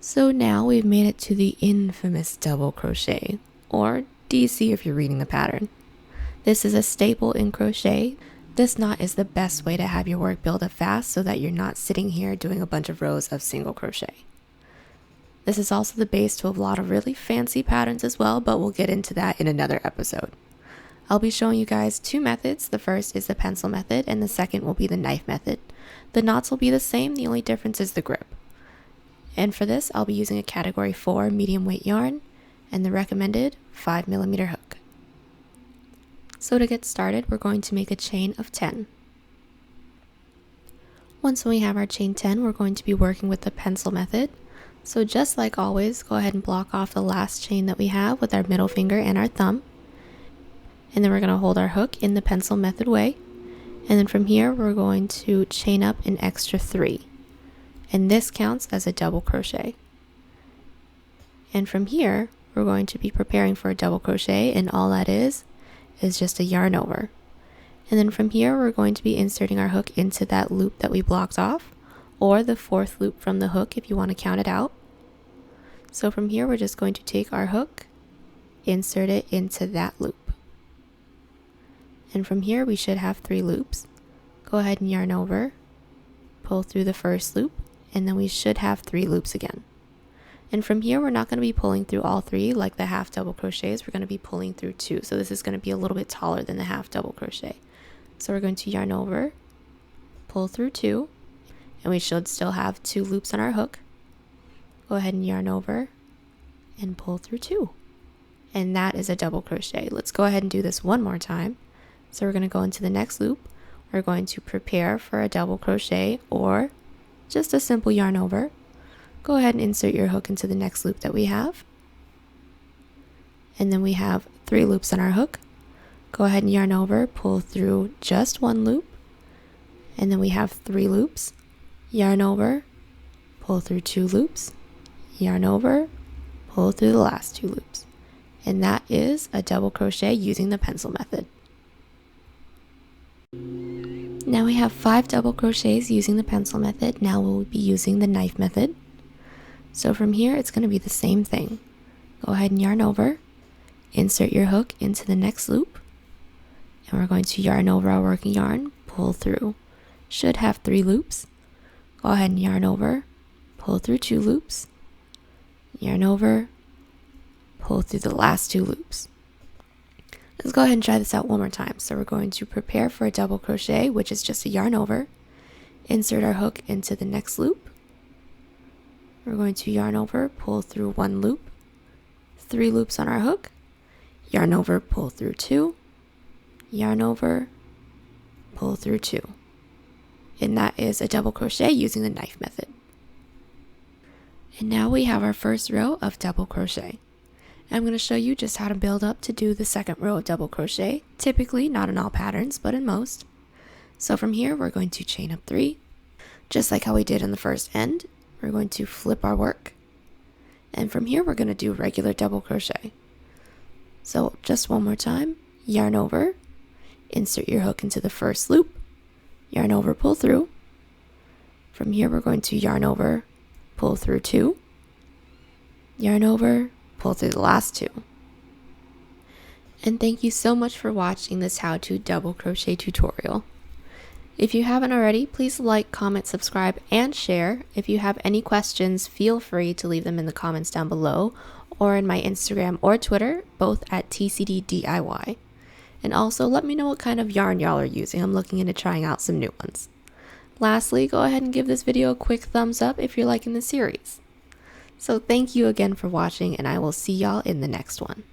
So now we've made it to the infamous double crochet, or DC if you're reading the pattern. This is a staple in crochet. This knot is the best way to have your work build up fast so that you're not sitting here doing a bunch of rows of single crochet. This is also the base to a lot of really fancy patterns as well, but we'll get into that in another episode. I'll be showing you guys two methods. The first is the pencil method and the second will be the knife method. The knots will be the same, the only difference is the grip. And for this, I'll be using a category 4 medium weight yarn and the recommended 5mm hook. So to get started, we're going to make a chain of 10. Once we have our chain 10, we're going to be working with the pencil method. So just like always, go ahead and block off the last chain that we have with our middle finger and our thumb. And then we're going to hold our hook in the pencil method way. And then from here, we're going to chain up an extra 3. And this counts as a double crochet. And from here, we're going to be preparing for a double crochet, and all that is just a yarn over. And then from here, we're going to be inserting our hook into that loop that we blocked off, or the 4th loop from the hook if you want to count it out. So from here, we're just going to take our hook, insert it into that loop. And from here, we should have 3 loops. Go ahead and yarn over, pull through the first loop, and then we should have 3 loops again. And from here, we're not going to be pulling through all 3 like the half double crochets. We're going to be pulling through 2. So this is going to be a little bit taller than the half double crochet. So we're going to yarn over, pull through 2, and we should still have 2 loops on our hook. Go ahead and yarn over and pull through 2. And that is a double crochet. Let's go ahead and do this one more time. So we're going to go into the next loop. We're going to prepare for a double crochet or just a simple yarn over. Go ahead and insert your hook into the next loop that we have. And then we have 3 loops on our hook. Go ahead and yarn over, pull through just 1 loop. And then we have 3 loops. Yarn over, pull through 2 loops. Yarn over, pull through the last 2 loops. And that is a double crochet using the pencil method. Now we have 5 double crochets using the pencil method. Now we'll be using the knife method. So from here, it's going to be the same thing. Go ahead and yarn over, insert your hook into the next loop, and we're going to yarn over our working yarn, pull through. Should have 3 loops. Go ahead and yarn over, pull through 2 loops, yarn over, pull through the last 2 loops. Let's go ahead and try this out one more time. So we're going to prepare for a double crochet, which is just a yarn over, insert our hook into the next loop. We're going to yarn over, pull through 1 loop, 3 loops on our hook, yarn over, pull through 2, yarn over, pull through 2. And that is a double crochet using the knife method. And now we have our first row of double crochet. I'm going to show you just how to build up to do the second row of double crochet, typically not in all patterns, but in most. So from here, we're going to chain up 3, just like how we did in the first end. We're going to flip our work, and from here, we're going to do regular double crochet. So just one more time, yarn over, insert your hook into the first loop, yarn over, pull through. From here, we're going to yarn over, pull through 2, yarn over, pull through the last 2. And thank you so much for watching this how-to double crochet tutorial. If you haven't already, please like, comment, subscribe, and share. If you have any questions, feel free to leave them in the comments down below or in my Instagram or Twitter, both at TCDDIY. And also let me know what kind of yarn y'all are using. I'm looking into trying out some new ones. Lastly, go ahead and give this video a quick thumbs up if you're liking the series. So thank you again for watching, and I will see y'all in the next one.